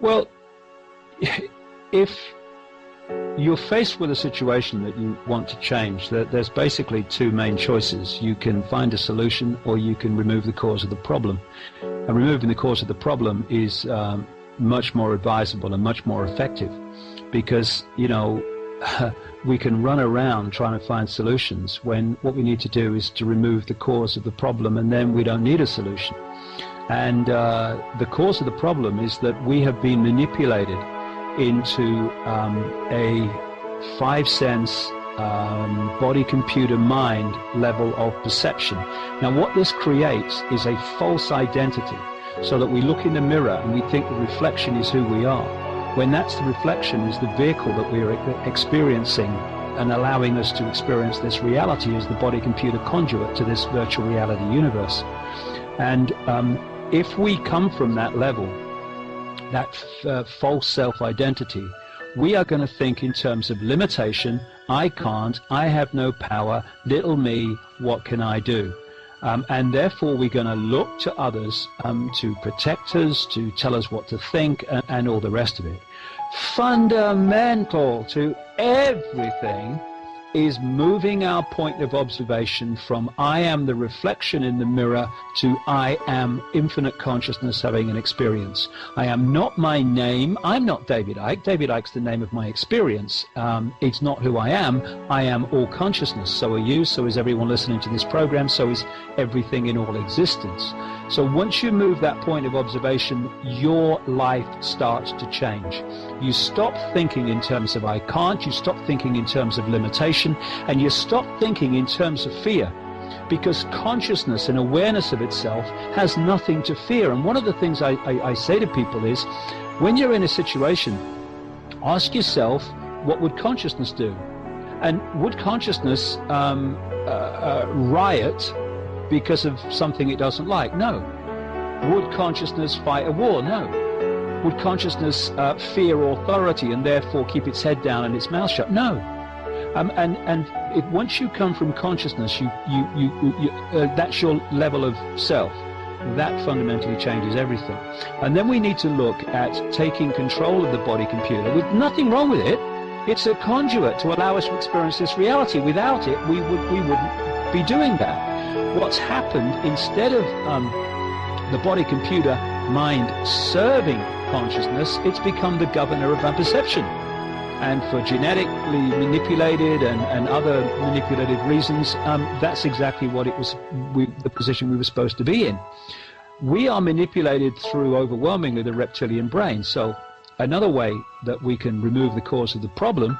Well, if you're faced with a situation that you want to change, there's basically two main choices. You can find a solution, or you can remove the cause of the problem. And removing the cause of the problem is much more advisable and much more effective, because, we can run around trying to find solutions when what we need to do is to remove the cause of the problem, and then we don't need a solution. And the cause of the problem is that we have been manipulated into a five-sense body-computer-mind level of perception. Now, what this creates is a false identity, so that we look in the mirror and we think the reflection is who we are, when that's the reflection is the vehicle that we're experiencing and allowing us to experience this reality as the body-computer conduit to this virtual reality universe. And if we come from that level, that false self-identity, we are going to think in terms of limitation. I can't, I have no power, little me, what can I do? And therefore we're going to look to others to protect us, to tell us what to think, and all the rest of it. Fundamental to everything is moving our point of observation from I am the reflection in the mirror to I am infinite consciousness having an experience. I am not my name. I'm not David Icke. David Icke's the name of my experience. It's not who I am. I am all consciousness. So are you. So is everyone listening to this program. So is everything in all existence. So once you move that point of observation, your life starts to change. You stop thinking in terms of I can't, you stop thinking in terms of limitation, and you stop thinking in terms of fear, because consciousness and awareness of itself has nothing to fear. And one of the things I say to people is, when you're in a situation, ask yourself, what would consciousness do? And would consciousness riot because of something it doesn't like? No. Would consciousness fight a war? No. Would consciousness fear authority and therefore keep its head down and its mouth shut? No. Once you come from consciousness, that's your level of self. That fundamentally changes everything. And then we need to look at taking control of the body computer, with nothing wrong with it. It's a conduit to allow us to experience this reality. Without it, we wouldn't be doing that. What's happened, instead of the body-computer mind serving consciousness, it's become the governor of our perception. And for genetically manipulated and other manipulative reasons, that's exactly what it was, the position we were supposed to be in. We are manipulated through overwhelmingly the reptilian brain. So another way that we can remove the cause of the problem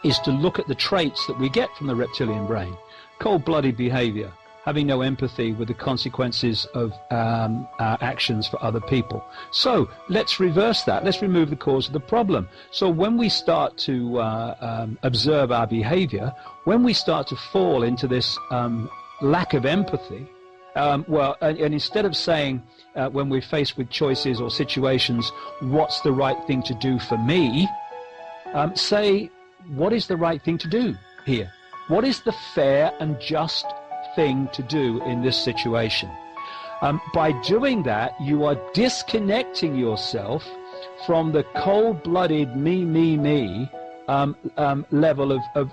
is to look at the traits that we get from the reptilian brain. Cold-blooded behavior, having no empathy with the consequences of our actions for other people. So let's reverse that. Let's remove the cause of the problem. So when we start to observe our behavior, when we start to fall into this lack of empathy, and instead of saying, when we're faced with choices or situations, what's the right thing to do for me, say, what is the right thing to do here? What is the fair and just thing to do in this situation? By doing that, you are disconnecting yourself from the cold-blooded me level of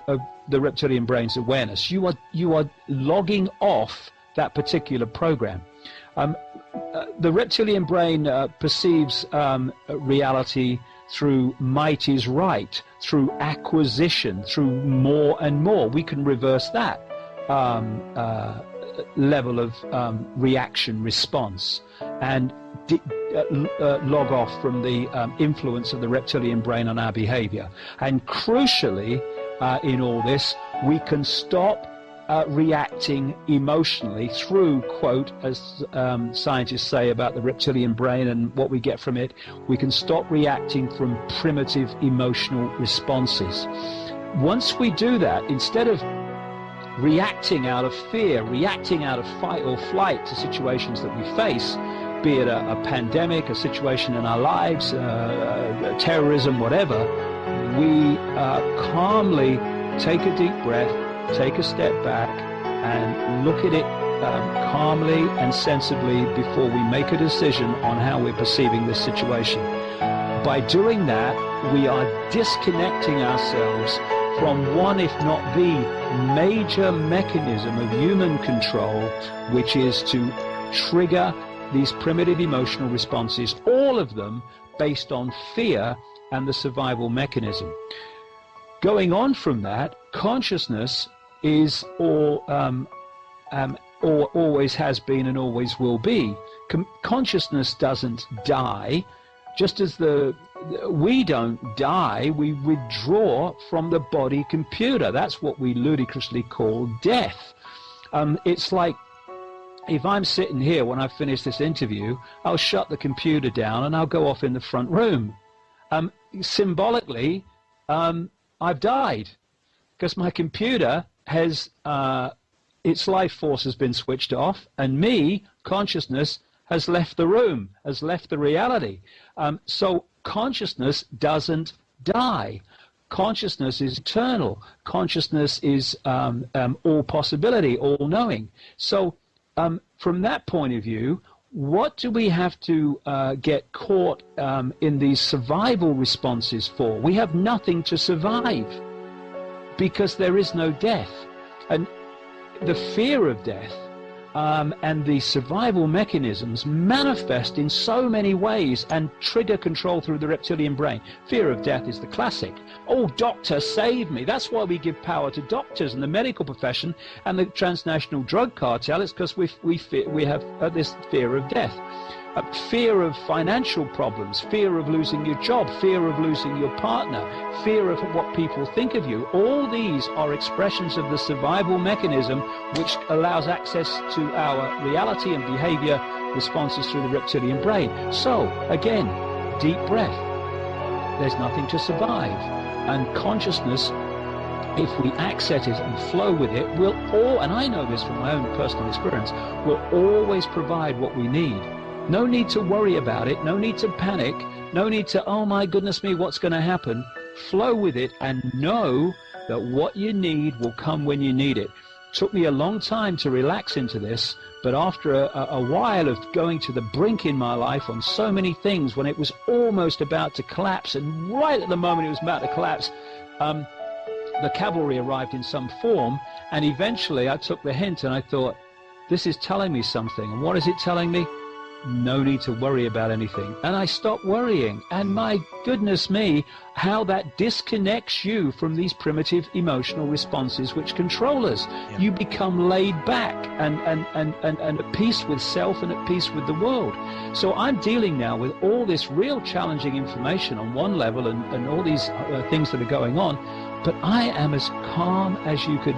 the reptilian brain's awareness. You are logging off that particular program. The reptilian brain perceives reality through might is right, through acquisition, through more and more. We can reverse that level of reaction response and log off from the influence of the reptilian brain on our behavior. And crucially, in all this, we can stop reacting emotionally through, quote, as scientists say about the reptilian brain and what we get from it, we can stop reacting from primitive emotional responses. Once we do that, instead of reacting out of fear, reacting out of fight or flight to situations that we face, be it a pandemic, a situation in our lives, terrorism, whatever, we calmly take a deep breath, take a step back and look at it calmly and sensibly before we make a decision on how we're perceiving this situation. By doing that, we are disconnecting ourselves from one, if not the major mechanism of human control, which is to trigger these primitive emotional responses, all of them based on fear and the survival mechanism. Going on from that, consciousness is or always has been and always will be. Consciousness doesn't die, just as we don't die, we withdraw from the body computer. That's what we ludicrously call death. It's like, if I'm sitting here when I finish this interview, I'll shut the computer down and I'll go off in the front room. Symbolically, I've died, because my computer has, its life force has been switched off, and me, consciousness, has left the room, has left the reality. So consciousness doesn't die. Consciousness is eternal. Consciousness is all possibility, all knowing. So from that point of view, what do we have to get caught in these survival responses for? We have nothing to survive, because there is no death. And the fear of death and the survival mechanisms manifest in so many ways and trigger control through the reptilian brain. Fear of death is the classic. Oh, doctor, save me. That's why we give power to doctors and the medical profession and the transnational drug cartel. It's because we have this fear of death. Fear of financial problems, fear of losing your job, fear of losing your partner, fear of what people think of you. All these are expressions of the survival mechanism which allows access to our reality and behavior responses through the reptilian brain. So, again, deep breath. There's nothing to survive. And consciousness, if we access it and flow with it, and I know this from my own personal experience, will always provide what we need. No need to worry about it, no need to panic, no need to, oh my goodness me, what's going to happen? Flow with it and know that what you need will come when you need it. Took me a long time to relax into this, but after a while of going to the brink in my life on so many things, when it was almost about to collapse, and right at the moment it was about to collapse, the cavalry arrived in some form, and eventually I took the hint and I thought, this is telling me something. And what is it telling me? No need to worry about anything. And I stopped worrying, and my goodness me, how that disconnects you from these primitive emotional responses which control us. Yeah. You become laid back and at peace with self and at peace with the world. So I'm dealing now with all this real challenging information on one level and all these things that are going on, but I am as calm as you could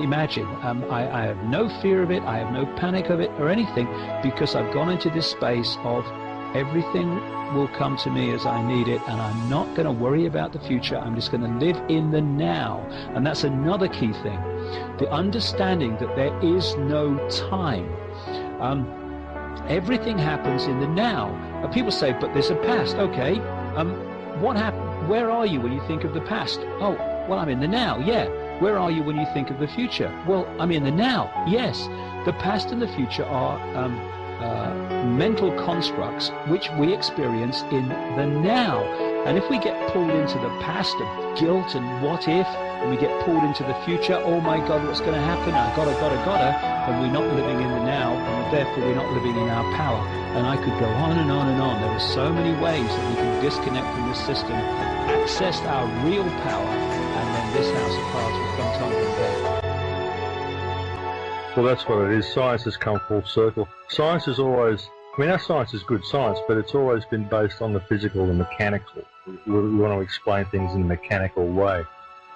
imagine. I have no fear of it, I have no panic of it or anything, because I've gone into this space of everything will come to me as I need it, and I'm not going to worry about the future. I'm just going to live in the now. And that's another key thing, the understanding that there is no time. Everything happens in the now. People say, but there's a past. Okay, what happened? Where are you when you think of the past? Oh, well, I'm in the now. Yeah. Where are you when you think of the future? Well, I'm in the now. Yes. The past and the future are mental constructs which we experience in the now. And if we get pulled into the past of guilt and what if, and we get pulled into the future, oh my God, what's going to happen? I gotta, and we're not living in the now, and therefore we're not living in our power. And I could go on and on and on. There are so many ways that we can disconnect from this system, access our real power, and then this house of cards will come tumbling down. Well, that's what it is. Science has come full circle. Science is always, our science is good science, but it's always been based on the physical and mechanical. We want to explain things in a mechanical way.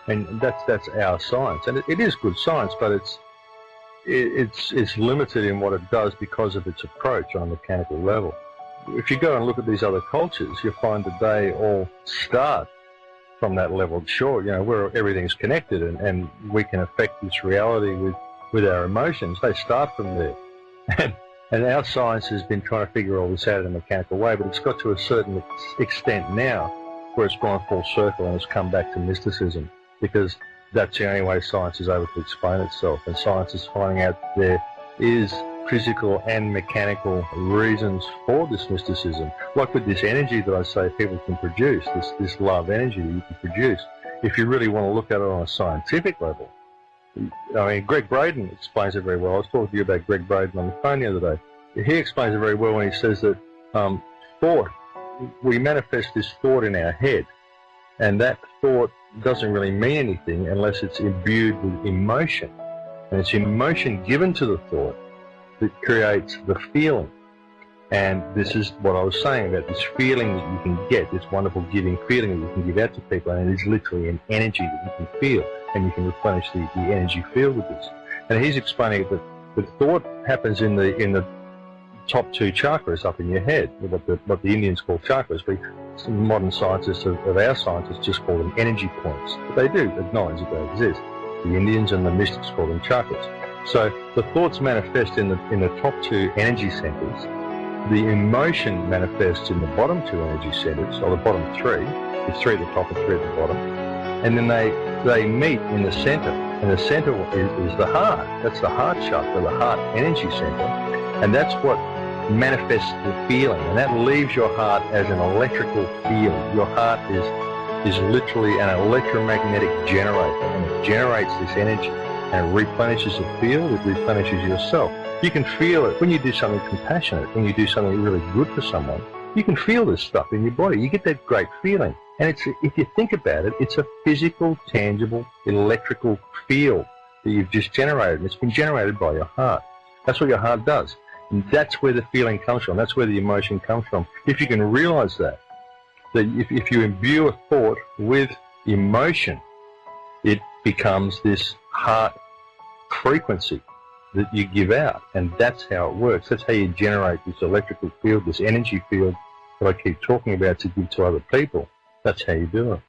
And that's our science. And it is good science, but it's limited in what it does because of its approach on a mechanical level. If you go and look at these other cultures, you'll find that they all start from that level. Sure, where everything's connected and we can affect this reality with our emotions. They start from there. And our science has been trying to figure all this out in a mechanical way, but it's got to a certain extent now where it's gone full circle and it's come back to mysticism, because that's the only way science is able to explain itself. And science is finding out there is physical and mechanical reasons for this mysticism. Like with this energy that I say people can produce, this love energy that you can produce, if you really want to look at it on a scientific level. I mean, Greg Braden explains it very well. I was talking to you about Greg Braden on the phone the other day. He explains it very well when he says that thought, we manifest this thought in our head, and that thought doesn't really mean anything unless it's imbued with emotion. And it's emotion given to the thought that creates the feeling. And this is what I was saying about this feeling that you can get, this wonderful giving feeling that you can give out to people, and it is literally an energy that you can feel, and you can replenish the energy field with this. And he's explaining that the thought happens in the top two chakras up in your head, what the Indians call chakras. Some modern scientists of our scientists just call them energy points. But they do acknowledge that they exist. The Indians and the mystics call them chakras. So the thoughts manifest in the top two energy centers. The emotion manifests in the bottom two energy centers, or the bottom three. There's three at the top and three at the bottom. And then they meet in the center. And the center is the heart. That's the heart chakra, the heart energy center. And that's what manifests the feeling. And that leaves your heart as an electrical field. Your heart is literally an electromagnetic generator, and it generates this energy, and it replenishes the field, it replenishes yourself. You can feel it when you do something compassionate, when you do something really good for someone. You can feel this stuff in your body. You get that great feeling. And if you think about it, it's a physical, tangible, electrical field that you've just generated. It's been generated by your heart. That's what your heart does. And that's where the feeling comes from. That's where the emotion comes from. If you can realize that if you imbue a thought with emotion, it becomes this heart frequency that you give out. And that's how it works. That's how you generate this electrical field, this energy field that I keep talking about to give to other people. That's how you do it.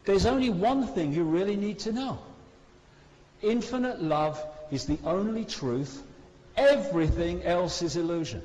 There's only one thing you really need to know. Infinite love is the only truth. Everything else is illusion.